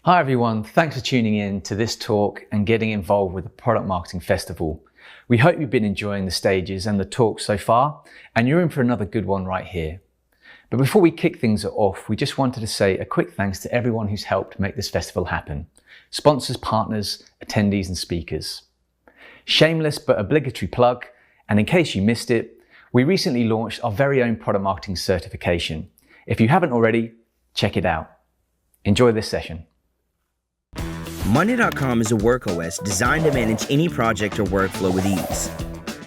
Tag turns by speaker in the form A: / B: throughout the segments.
A: Hi everyone, thanks for tuning in to this talk and getting involved with the Product Marketing Festival. We hope you've been enjoying the stages and the talks so far, and you're in for another good one right here. But before we kick things off, we just wanted to say a quick thanks to everyone who's helped make this festival happen. Sponsors, partners, attendees and speakers. Shameless but obligatory plug, and in case you missed it, we recently launched our very own product marketing certification. If you haven't already, check it out. Enjoy this session.
B: Monday.com is a work OS designed to manage any project or workflow with ease.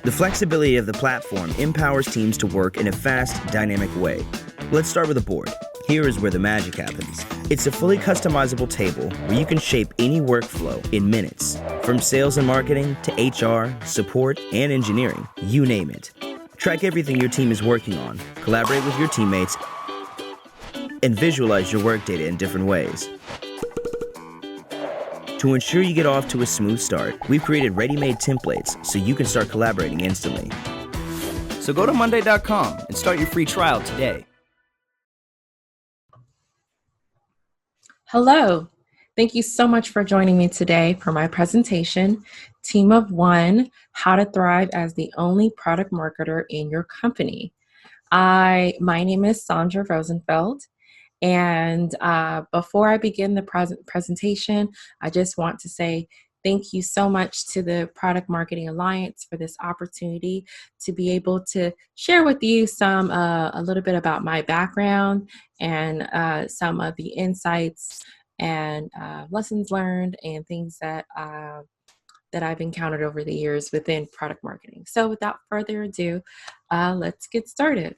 B: The flexibility of the platform empowers teams to work in a fast, dynamic way. Let's start with a board. Here is where the magic happens. It's a fully customizable table where you can shape any workflow in minutes. From sales and marketing to HR, support, and engineering, you name it. Track everything your team is working on, collaborate with your teammates, and visualize your work data in different ways. To ensure you get off to a smooth start, we've created ready-made templates so you can start collaborating instantly. So go to Monday.com and start your free trial today.
C: Hello. Thank you so much for joining me today for my presentation, Team of One, How to Thrive as the Only Product Marketer in Your Company. My name is Sandra Rosenfeld. And before I begin the presentation, I just want to say thank you so much to the Product Marketing Alliance for this opportunity to be able to share with you a little bit about my background and some of the insights and lessons learned and things that I've encountered over the years within product marketing. So without further ado, let's get started.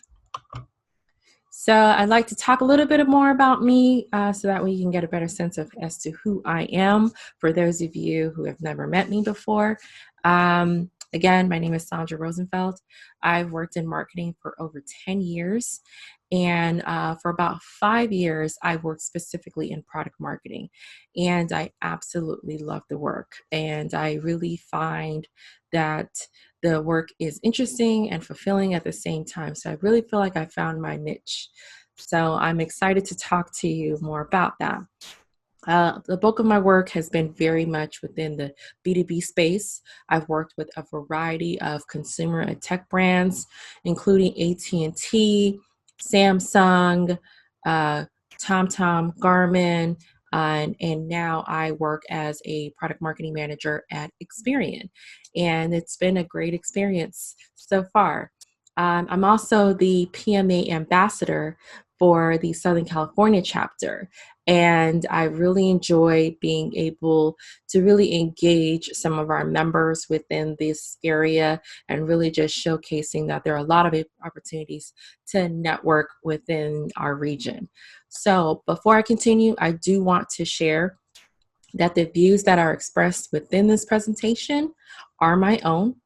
C: So I'd like to talk a little bit more about me so that way you can get a better sense as to who I am for those of you who have never met me before. Again, my name is Sandra Rosenfeld. I've worked in marketing for over 10 years. And for about 5 years, I worked specifically in product marketing. And I absolutely love the work. And I really find that the work is interesting and fulfilling at the same time. So I really feel like I found my niche. So I'm excited to talk to you more about that. The bulk of my work has been very much within the B2B space. I've worked with a variety of consumer and tech brands, including AT&T, Samsung, TomTom, Garmin, and now I work as a product marketing manager at Experian. And it's been a great experience so far. I'm also the PMA ambassador for the Southern California chapter. And I really enjoy being able to really engage some of our members within this area and really just showcasing that there are a lot of opportunities to network within our region. So before I continue, I do want to share that the views that are expressed within this presentation are my own.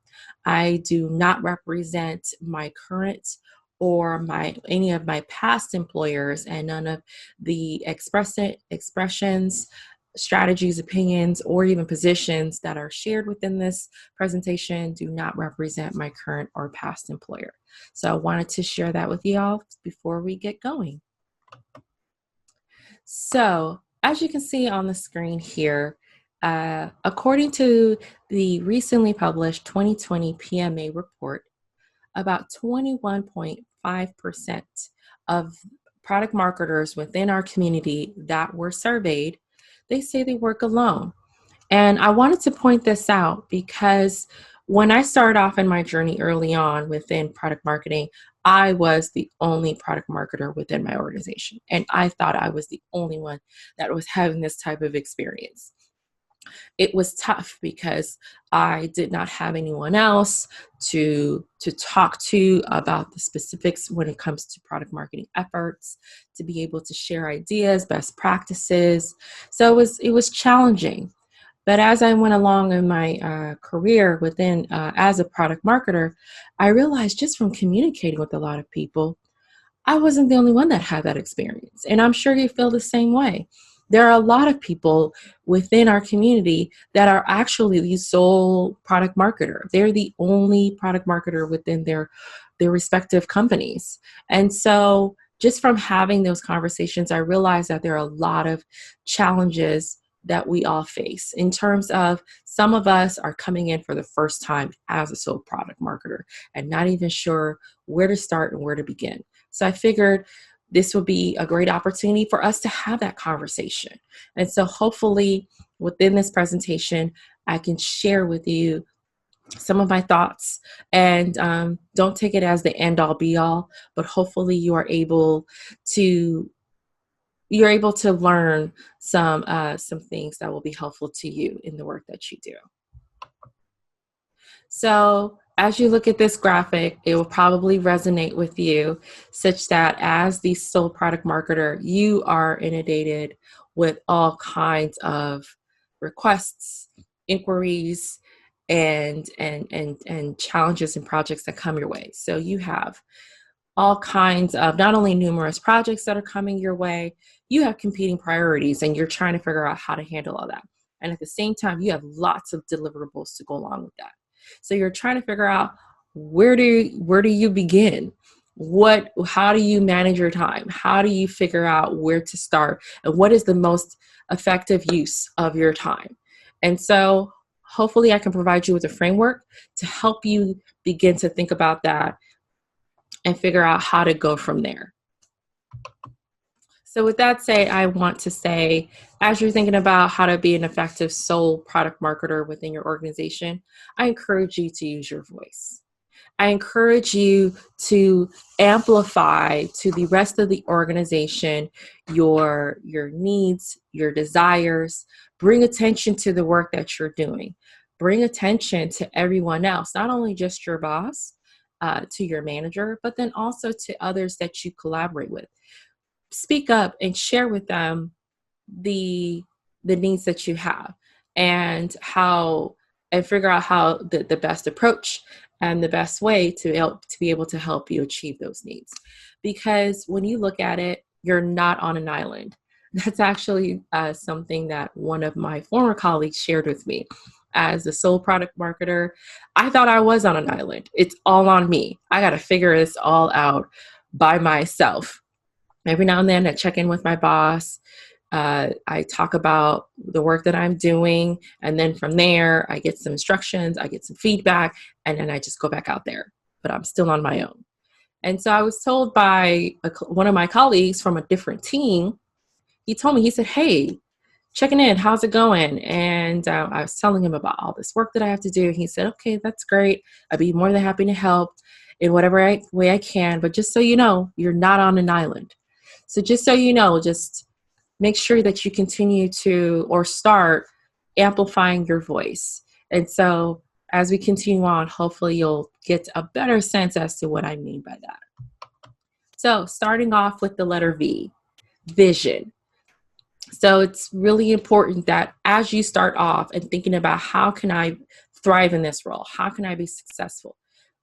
C: I do not represent my current or any of my past employers, and none of the expressions, strategies, opinions, or even positions that are shared within this presentation do not represent my current or past employer. So I wanted to share that with you all before we get going. So as you can see on the screen here, according to the recently published 2020 PMA report, about 21.5% of product marketers within our community that were surveyed, they say they work alone. And I wanted to point this out because when I started off in my journey early on within product marketing, I was the only product marketer within my organization. And I thought I was the only one that was having this type of experience. It was tough because I did not have anyone else to talk to about the specifics when it comes to product marketing efforts, to be able to share ideas, best practices. So it was challenging. But as I went along in my career within as a product marketer, I realized just from communicating with a lot of people, I wasn't the only one that had that experience. And I'm sure you feel the same way. There are a lot of people within our community that are actually the sole product marketer. They're the only product marketer within their respective companies. And so just from having those conversations, I realized that there are a lot of challenges that we all face in terms of some of us are coming in for the first time as a sole product marketer and not even sure where to start and where to begin. So I figured this would be a great opportunity for us to have that conversation. And so hopefully within this presentation, I can share with you some of my thoughts, and don't take it as the end all be all, but hopefully you're able to learn some things that will be helpful to you in the work that you do. So as you look at this graphic, it will probably resonate with you such that as the sole product marketer, you are inundated with all kinds of requests, inquiries, and challenges and projects that come your way. So you have all kinds of not only numerous projects that are coming your way, you have competing priorities and you're trying to figure out how to handle all that. And at the same time, you have lots of deliverables to go along with that. So you're trying to figure out where do you begin? How do you manage your time? How do you figure out where to start? And what is the most effective use of your time? And so hopefully I can provide you with a framework to help you begin to think about that and figure out how to go from there. So with that said, I want to say, as you're thinking about how to be an effective sole product marketer within your organization, I encourage you to use your voice. I encourage you to amplify to the rest of the organization your needs, your desires. Bring attention to the work that you're doing. Bring attention to everyone else, not only just your boss, to your manager, but then also to others that you collaborate with. Speak up and share with them the needs that you have and figure out how the best approach and the best way to be able to help you achieve those needs. Because when you look at it, you're not on an island. That's actually something that one of my former colleagues shared with me. As a sole product marketer, I thought I was on an island. It's all on me. I got to figure this all out by myself. Every now and then I check in with my boss. I talk about the work that I'm doing. And then from there, I get some instructions, I get some feedback, and then I just go back out there. But I'm still on my own. And so I was told by one of my colleagues from a different team, he told me, he said, "Hey, checking in, how's it going?" And I was telling him about all this work that I have to do. He said, "Okay, that's great. I'd be more than happy to help in whatever way I can. But just so you know, you're not on an island. So just so you know, just make sure that you continue to or start amplifying your voice." And so as we continue on, hopefully you'll get a better sense as to what I mean by that. So starting off with the letter V, vision. So it's really important that as you start off and thinking about how can I thrive in this role? How can I be successful?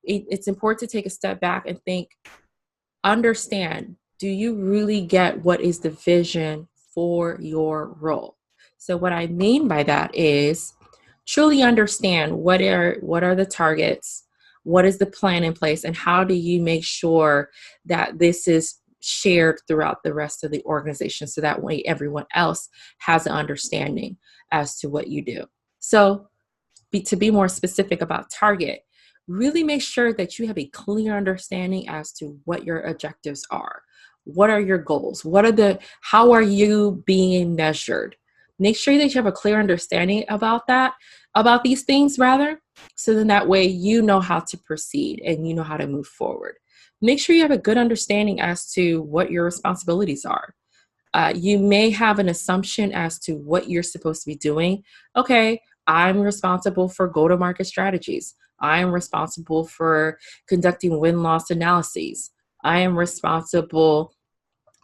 C: It's important to take a step back and think, understand, do you really get what is the vision for your role? So what I mean by that is truly understand what are the targets, what is the plan in place, and how do you make sure that this is shared throughout the rest of the organization so that way everyone else has an understanding as to what you do. So to be more specific about target, really make sure that you have a clear understanding as to what your objectives are. What are your goals? How are you being measured? Make sure that you have a clear understanding about these things rather, so then that way you know how to proceed and you know how to move forward. Make sure you have a good understanding as to what your responsibilities are. You may have an assumption as to what you're supposed to be doing. Okay, I'm responsible for go-to-market strategies. I am responsible for conducting win-loss analyses. I am responsible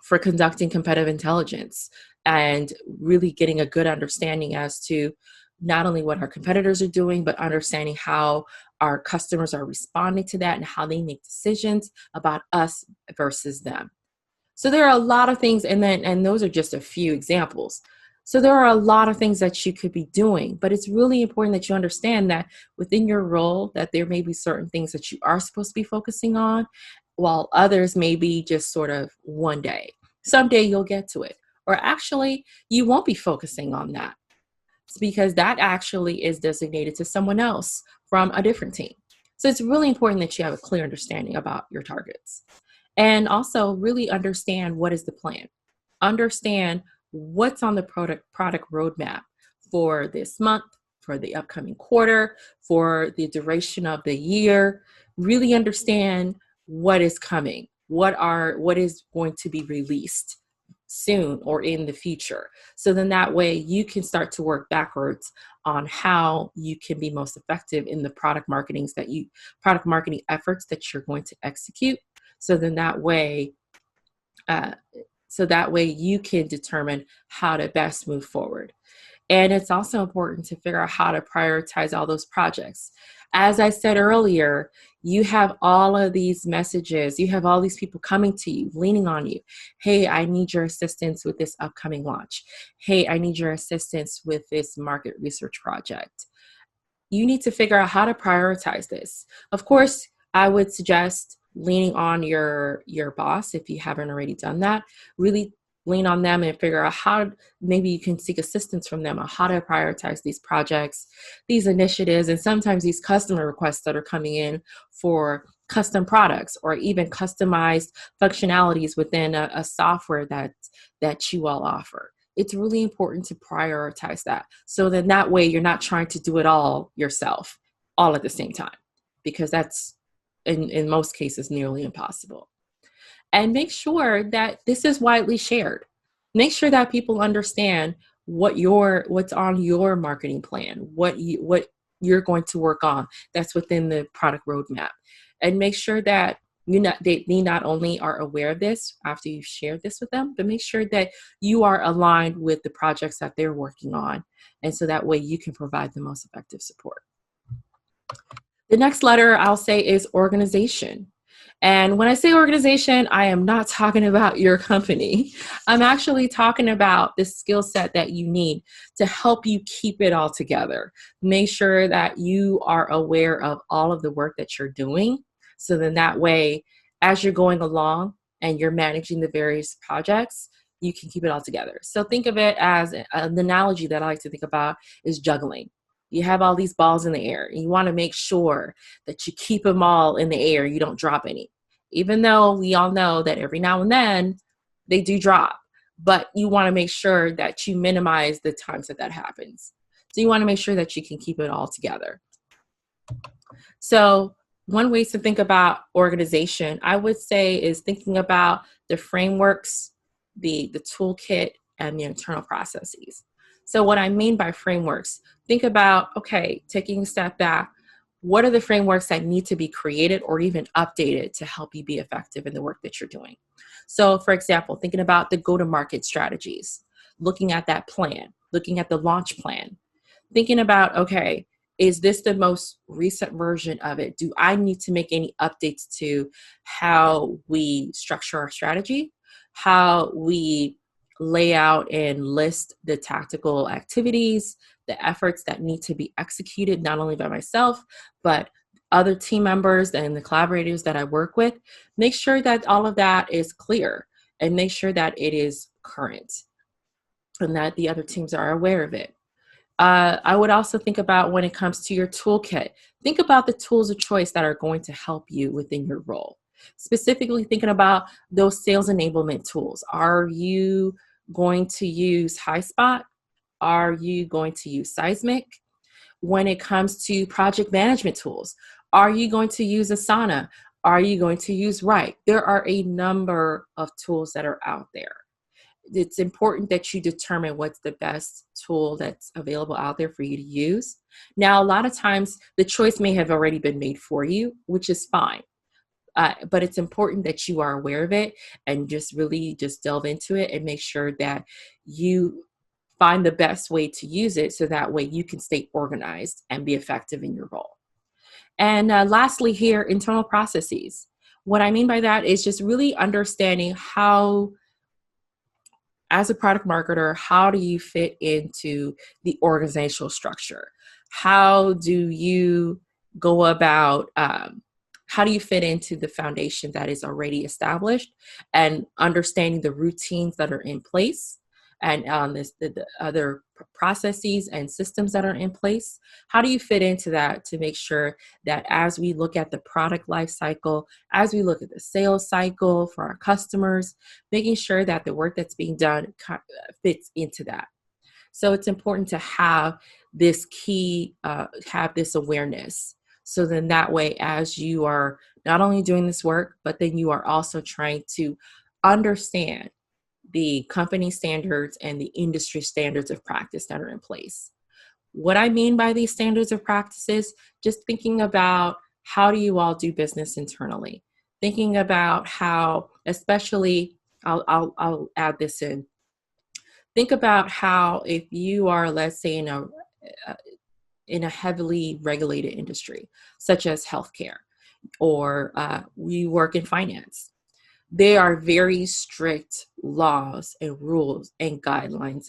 C: for conducting competitive intelligence and really getting a good understanding as to not only what our competitors are doing, but understanding how our customers are responding to that and how they make decisions about us versus them. So there are a lot of things, and those are just a few examples. So there are a lot of things that you could be doing, but it's really important that you understand that within your role that there may be certain things that you are supposed to be focusing on, while others may be just sort of one day. Someday you'll get to it. Or actually, you won't be focusing on that. It's because that actually is designated to someone else from a different team. So it's really important that you have a clear understanding about your targets. And also really understand what is the plan. Understand what's on the product roadmap for this month, for the upcoming quarter, for the duration of the year. Really understand what is coming, what is going to be released soon or in the future. So then that way you can start to work backwards on how you can be most effective in the product marketing efforts that you're going to execute. So then that way, you can determine how to best move forward. And it's also important to figure out how to prioritize all those projects. As I said earlier, you have all of these messages, you have all these people coming to you, leaning on you. Hey, I need your assistance with this upcoming launch. Hey, I need your assistance with this market research project. You need to figure out how to prioritize this. Of course, I would suggest leaning on your boss if you haven't already done that. Really lean on them and figure out how maybe you can seek assistance from them on how to prioritize these projects, these initiatives, and sometimes these customer requests that are coming in for custom products or even customized functionalities within a software that you all offer. It's really important to prioritize that. So then that way you're not trying to do it all yourself, all at the same time, because that's in most cases nearly impossible. And make sure that this is widely shared. Make sure that people understand what's on your marketing plan, what you're going to work on that's within the product roadmap. And make sure that they not only are aware of this after you've shared this with them, but make sure that you are aligned with the projects that they're working on. And so that way you can provide the most effective support. The next letter I'll say is organization. And when I say organization, I am not talking about your company. I'm actually talking about the skill set that you need to help you keep it all together. Make sure that you are aware of all of the work that you're doing. So then that way, as you're going along and you're managing the various projects, you can keep it all together. So think of it as an analogy that I like to think about is juggling. You have all these balls in the air and you want to make sure that you keep them all in the air. You don't drop any, even though we all know that every now and then they do drop, but you want to make sure that you minimize the times that happens. So you want to make sure that you can keep it all together. So one way to think about organization, I would say, is thinking about the frameworks, the toolkit, and the internal processes. So what I mean by frameworks, think about, okay, taking a step back, what are the frameworks that need to be created or even updated to help you be effective in the work that you're doing? So for example, thinking about the go-to-market strategies, looking at that plan, looking at the launch plan, thinking about, okay, is this the most recent version of it? Do I need to make any updates to how we structure our strategy, how we lay out and list the tactical activities, the efforts that need to be executed, not only by myself, but other team members and the collaborators that I work with? Make sure that all of that is clear and make sure that it is current and that the other teams are aware of it. I would also think about when it comes to your toolkit, think about the tools of choice that are going to help you within your role. Specifically thinking about those sales enablement tools. Are you going to use HighSpot? Are you going to use Seismic? When it comes to project management tools, are you going to use Asana? Are you going to use Write? There are a number of tools that are out there. It's important that you determine what's the best tool that's available out there for you to use. Now, a lot of times the choice may have already been made for you, which is fine. But it's important that you are aware of it and just really just delve into it and make sure that you find the best way to use it so that way you can stay organized and be effective in your role. And lastly here, internal processes. What I mean by that is just really understanding how, as a product marketer, how do you fit into the organizational structure? How do you go about how do you fit into the foundation that is already established, and understanding the routines that are in place, and the other processes and systems that are in place. How do you fit into that to make sure that as we look at the product life cycle, as we look at the sales cycle for our customers, making sure that the work that's being done fits into that. So it's important to have this have this awareness. So then that way, as you are not only doing this work, but then you are also trying to understand the company standards and the industry standards of practice that are in place. What I mean by these standards of practices, just thinking about how do you all do business internally? Thinking about how, especially, I'll add this in. Think about how if you are, let's say, in a heavily regulated industry, such as healthcare, or we work in finance. There are very strict laws and rules and guidelines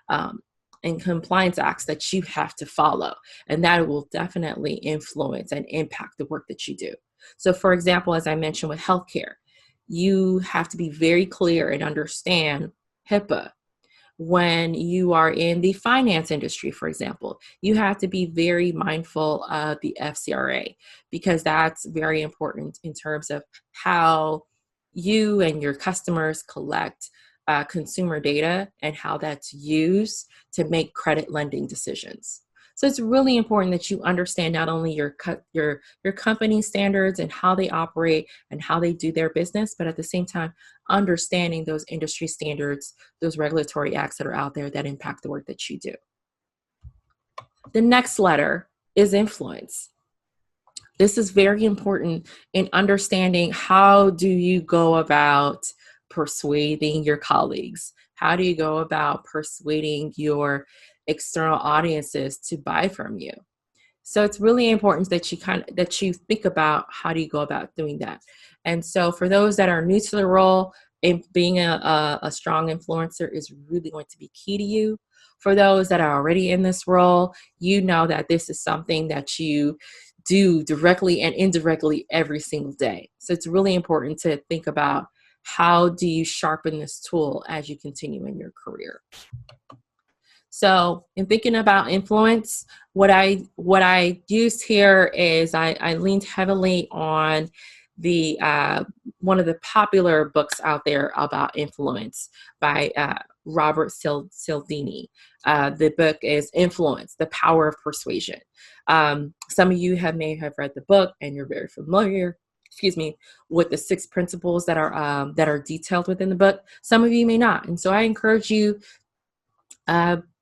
C: um, and compliance acts that you have to follow, and that will definitely influence and impact the work that you do. So, for example, as I mentioned with healthcare, you have to be very clear and understand HIPAA. When you are in the finance industry, for example, you have to be very mindful of the FCRA, because that's very important in terms of how you and your customers collect consumer data and how that's used to make credit lending decisions. So it's really important that you understand not only your company standards and how they operate and how they do their business, but at the same time, understanding those industry standards, those regulatory acts that are out there that impact the work that you do. The next letter is influence. This is very important in understanding how do you go about persuading your colleagues? How do you go about persuading your external audiences to buy from you? So it's really important that you think about how do you go about doing that. And so for those that are new to the role, being a strong influencer is really going to be key to you. For those that are already in this role, you know that this is something that you do directly and indirectly every single day. So it's really important to think about how do you sharpen this tool as you continue in your career. So in thinking about influence, what I used here is I leaned heavily on the one of the popular books out there about influence by Robert Cialdini. The book is Influence: The Power of Persuasion. Some of you may have read the book and you're very familiar, with the 6 principles that are detailed within the book. Some of you may not, and so I encourage you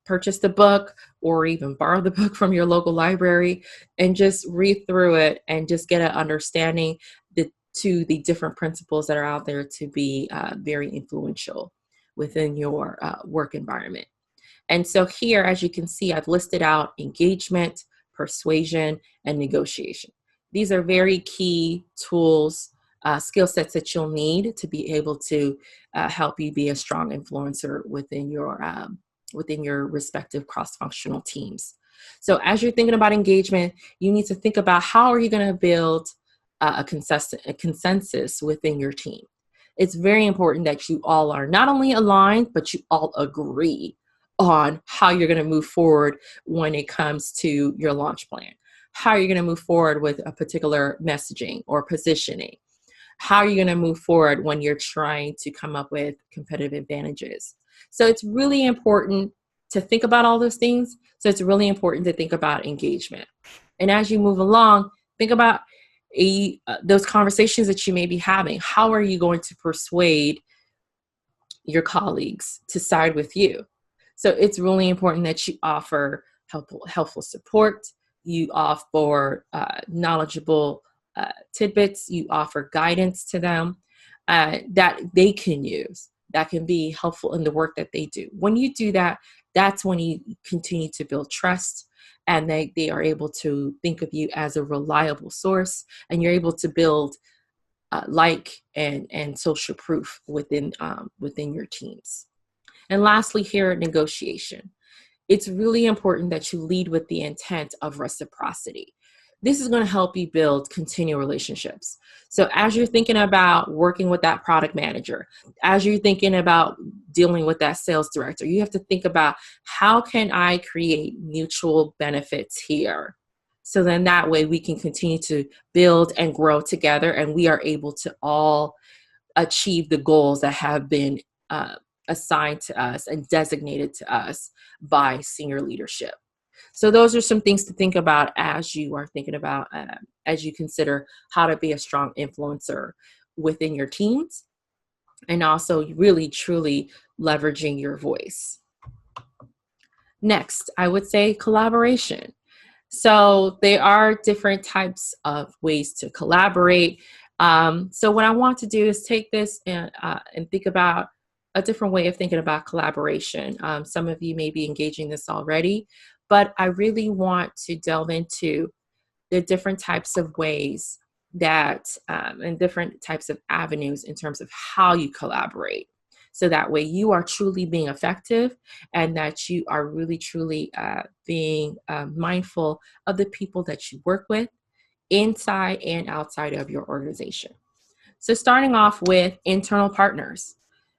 C: purchase the book or even borrow the book from your local library and just read through it and just get an understanding to the different principles that are out there to be very influential within your work environment. And so here, as you can see, I've listed out engagement, persuasion, and negotiation. These are very key tools, skill sets that you'll need to be able to help you be a strong influencer within your respective cross-functional teams. So as you're thinking about engagement, you need to think about how are you going to build a consensus within your team. It's very important that you all are not only aligned, but you all agree on how you're going to move forward when it comes to your launch plan. How are you going to move forward with a particular messaging or positioning? How are you going to move forward when you're trying to come up with competitive advantages? So it's really important to think about all those things. So it's really important to think about engagement. And as you move along, think about those conversations that you may be having. How are you going to persuade your colleagues to side with you? So it's really important that you offer helpful support. You offer knowledgeable tidbits. You offer guidance to them that they can use, that can be helpful in the work that they do. When you do that, that's when you continue to build trust, and they are able to think of you as a reliable source, and you're able to build and social proof within your teams. And lastly here, negotiation. It's really important that you lead with the intent of reciprocity. This is going to help you build continual relationships. So as you're thinking about working with that product manager, as you're thinking about dealing with that sales director, you have to think about, how can I create mutual benefits here? So then that way we can continue to build and grow together, and we are able to all achieve the goals that have been assigned to us and designated to us by senior leadership. So those are some things to think about as you are thinking about, as you consider how to be a strong influencer within your teams, and also really truly leveraging your voice. Next, I would say collaboration. So there are different types of ways to collaborate. So what I want to do is take this and think about a different way of thinking about collaboration. Some of you may be engaging this already, but I really want to delve into the different types of ways that and different types of avenues in terms of how you collaborate. So that way you are truly being effective, and that you are really truly being mindful of the people that you work with inside and outside of your organization. So starting off with internal partners.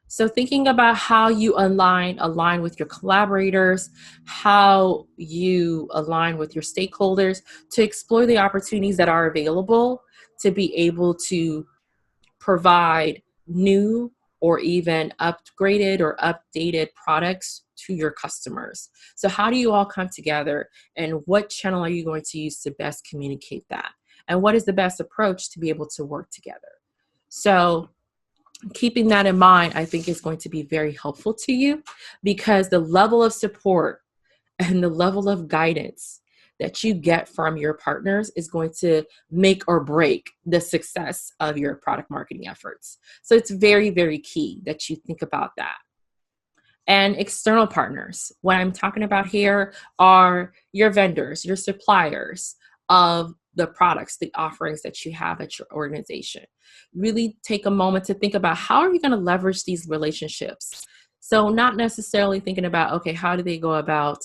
C: So thinking about how you align with your collaborators, how you align with your stakeholders to explore the opportunities that are available to be able to provide new or even upgraded or updated products to your customers. So how do you all come together, and what channel are you going to use to best communicate that? And what is the best approach to be able to work together? So keeping that in mind, I think is going to be very helpful to you, because the level of support and the level of guidance that you get from your partners is going to make or break the success of your product marketing efforts. So it's very, very key that you think about that. And external partners, what I'm talking about here are your vendors, your suppliers of the products, the offerings that you have at your organization. Really take a moment to think about, how are you going to leverage these relationships? So not necessarily thinking about, okay, how do they go about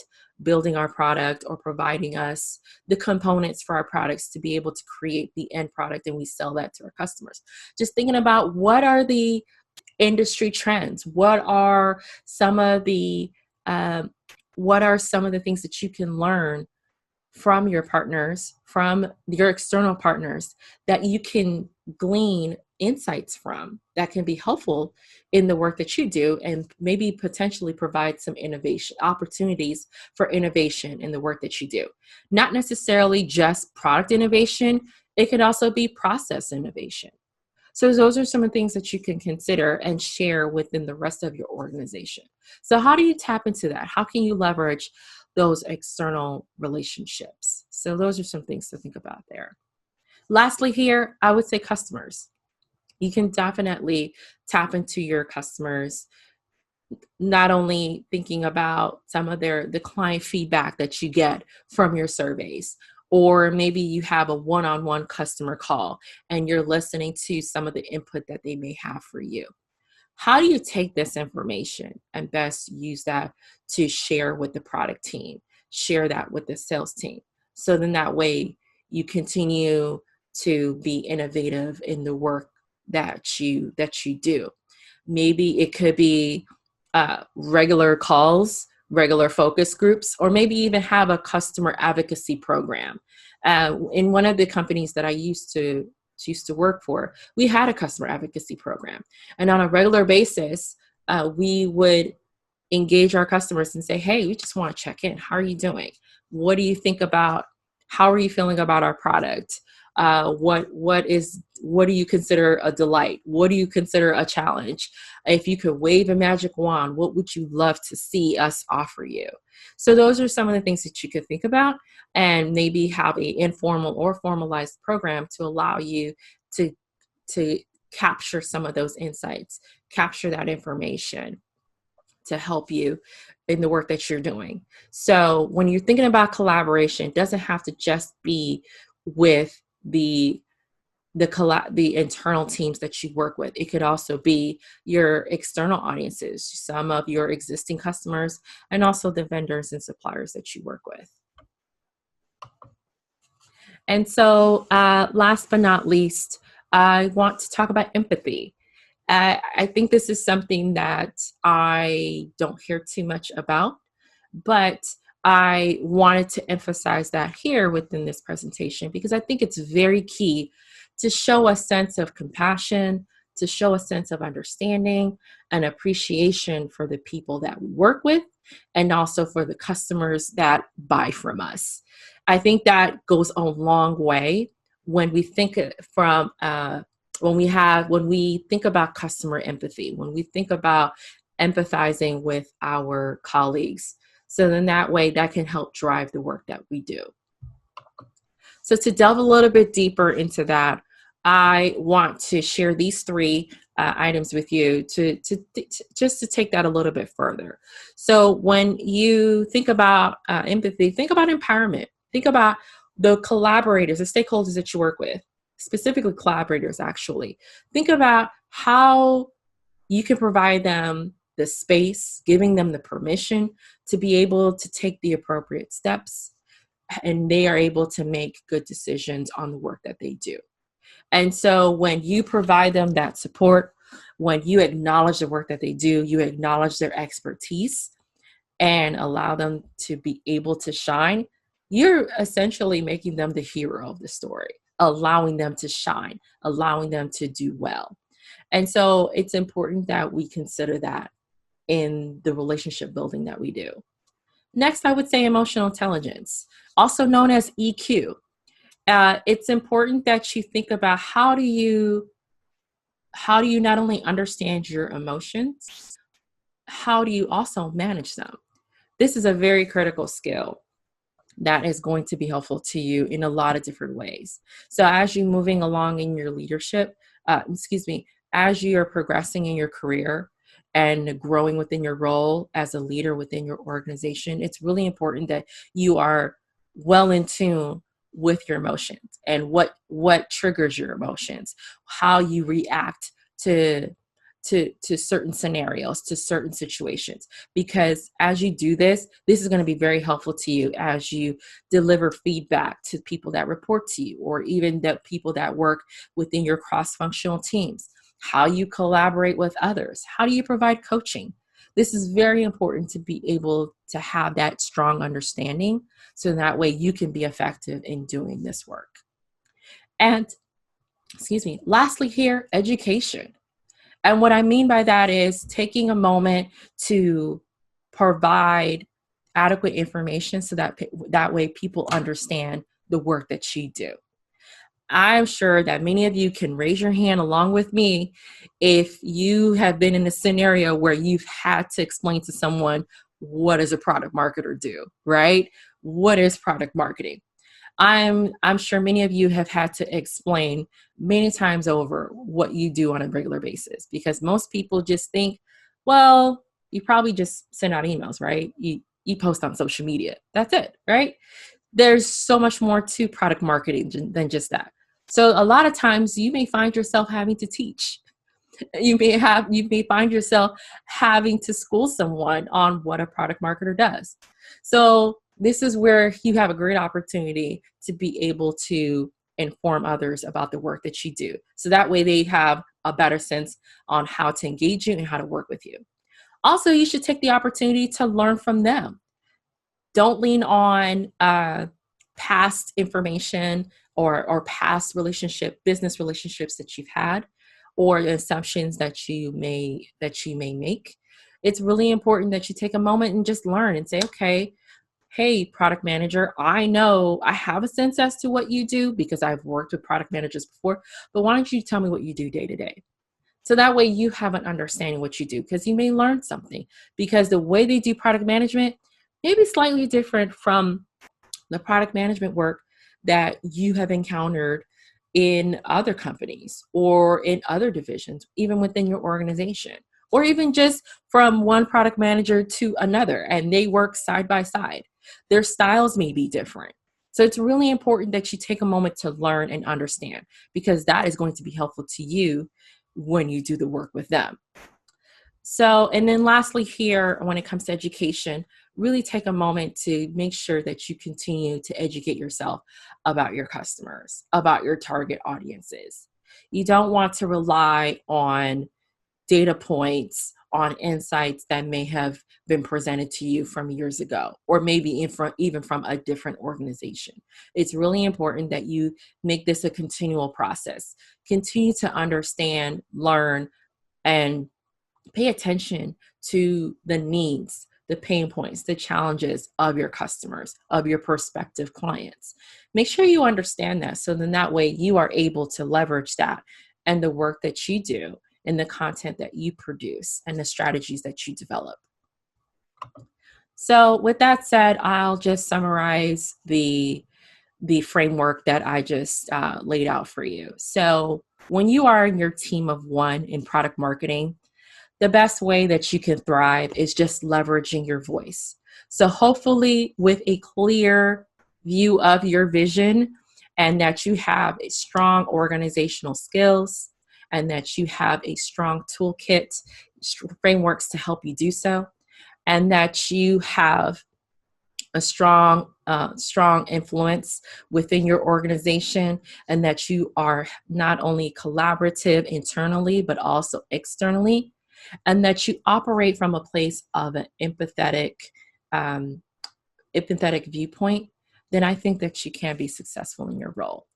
C: building our product or providing us the components for our products to be able to create the end product and we sell that to our customers. Just thinking about, what are the industry trends? What are some of the things that you can learn from your partners, from your external partners, that you can glean insights from that can be helpful in the work that you do, and maybe potentially provide some innovation opportunities for innovation in the work that you do. Not necessarily just product innovation, it could also be process innovation. So those are some of the things that you can consider and share within the rest of your organization. So how do you tap into that? How can you leverage those external relationships? So those are some things to think about there. Lastly here, I would say customers. You can definitely tap into your customers, not only thinking about some of the client feedback that you get from your surveys, or maybe you have a one-on-one customer call and you're listening to some of the input that they may have for you. How do you take this information and best use that to share with the product team, share that with the sales team? So then that way you continue to be innovative in the work that you do. Maybe it could be regular calls, regular focus groups, or maybe even have a customer advocacy program. In one of the companies that I used to work for, we had a customer advocacy program. And on a regular basis, we would engage our customers and say, hey, we just want to check in. How are you doing? What do you think about, how are you feeling about our product? What do you consider a delight? What do you consider a challenge? If you could wave a magic wand, what would you love to see us offer you? So those are some of the things that you could think about, and maybe have an informal or formalized program to allow you to capture some of those insights, capture that information to help you in the work that you're doing. So when you're thinking about collaboration, it doesn't have to just be with the internal teams that you work with. It could also be your external audiences, some of your existing customers, and also the vendors and suppliers that you work with. And so, last but not least, I want to talk about empathy. I think this is something that I don't hear too much about, but I wanted to emphasize that here within this presentation because I think it's very key to show a sense of compassion, to show a sense of understanding and appreciation for the people that we work with and also for the customers that buy from us. I think that goes a long way when we think from when we think about customer empathy, when we think about empathizing with our colleagues. So then that way that can help drive the work that we do. So to delve a little bit deeper into that, I want to share these three items with you just to take that a little bit further. So when you think about empathy, think about empowerment. Think about the collaborators, the stakeholders that you work with, specifically collaborators actually. Think about how you can provide them the space, giving them the permission to be able to take the appropriate steps, and they are able to make good decisions on the work that they do. And so when you provide them that support, when you acknowledge the work that they do, you acknowledge their expertise and allow them to be able to shine, you're essentially making them the hero of the story, allowing them to shine, allowing them to do well. And so it's important that we consider that in the relationship building that we do. Next, I would say emotional intelligence, also known as EQ. It's important that you think about how do you not only understand your emotions, how do you also manage them? This is a very critical skill that is going to be helpful to you in a lot of different ways. So as you're moving along in your leadership, as you are progressing in your career and growing within your role as a leader within your organization, it's really important that you are well in tune with your emotions and what triggers your emotions, how you react to certain scenarios, to certain situations. Because as you do this is going to be very helpful to you as you deliver feedback to people that report to you, or even the people that work within your cross-functional teams, how you collaborate with others, how do you provide coaching. This is very important to be able to have that strong understanding so that way you can be effective in doing this work. And, lastly here, education. And what I mean by that is taking a moment to provide adequate information so that way people understand the work that you do. I'm sure that many of you can raise your hand along with me if you have been in a scenario where you've had to explain to someone, what does a product marketer do, right? What is product marketing? I'm sure many of you have had to explain many times over what you do on a regular basis, because most people just think, well, you probably just send out emails, right? You post on social media. That's it, right? There's so much more to product marketing than just that. So a lot of times you may find yourself having to teach. You may find yourself having to school someone on what a product marketer does. So this is where you have a great opportunity to be able to inform others about the work that you do. So that way they have a better sense on how to engage you and how to work with you. Also, you should take the opportunity to learn from them. Don't lean on past information or past business relationships that you've had, or assumptions that you may make. It's really important that you take a moment and just learn and say, okay, hey, product manager, I know I have a sense as to what you do because I've worked with product managers before, but why don't you tell me what you do day to day? So that way you have an understanding what you do, because you may learn something, because the way they do product management may be slightly different from the product management work that you have encountered in other companies or in other divisions, even within your organization, or even just from one product manager to another, and they work side by side. Their styles may be different. So it's really important that you take a moment to learn and understand, because that is going to be helpful to you when you do the work with them. So, and then lastly here, when it comes to education, really take a moment to make sure that you continue to educate yourself about your customers, about your target audiences. You don't want to rely on data points, on insights that may have been presented to you from years ago, or maybe even from a different organization. It's really important that you make this a continual process. Continue to understand, learn, and pay attention to the needs, the pain points, the challenges of your customers, of your prospective clients. Make sure you understand that so then that way you are able to leverage that and the work that you do and the content that you produce and the strategies that you develop. So with that said, I'll just summarize the framework that I just laid out for you. So when you are in your team of one in product marketing, the best way that you can thrive is just leveraging your voice. So hopefully with a clear view of your vision and that you have a strong organizational skills and that you have a strong toolkit, frameworks to help you do so, and that you have a strong influence within your organization, and that you are not only collaborative internally but also externally, and that you operate from a place of an um, empathetic viewpoint, then I think that you can be successful in your role.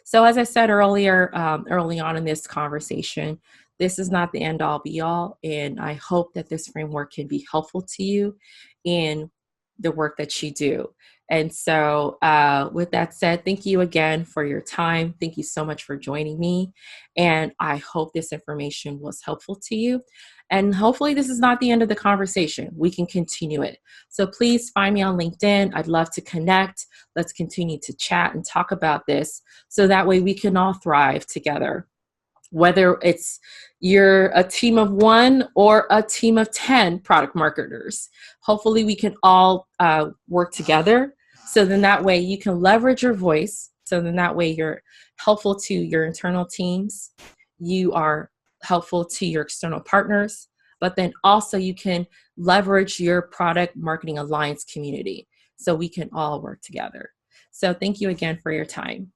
C: So as I said earlier, early on in this conversation, this is not the end all be all, and I hope that this framework can be helpful to you in the work that you do. And so with that said, thank you again for your time. Thank you so much for joining me. And I hope this information was helpful to you. And hopefully this is not the end of the conversation. We can continue it. So please find me on LinkedIn. I'd love to connect. Let's continue to chat and talk about this so that way we can all thrive together. Whether it's you're a team of one or a team of 10 product marketers, hopefully we can all work together. So then that way you can leverage your voice. So then that way you're helpful to your internal teams. You are helpful to your external partners, but then also you can leverage your product marketing alliance community so we can all work together. So thank you again for your time.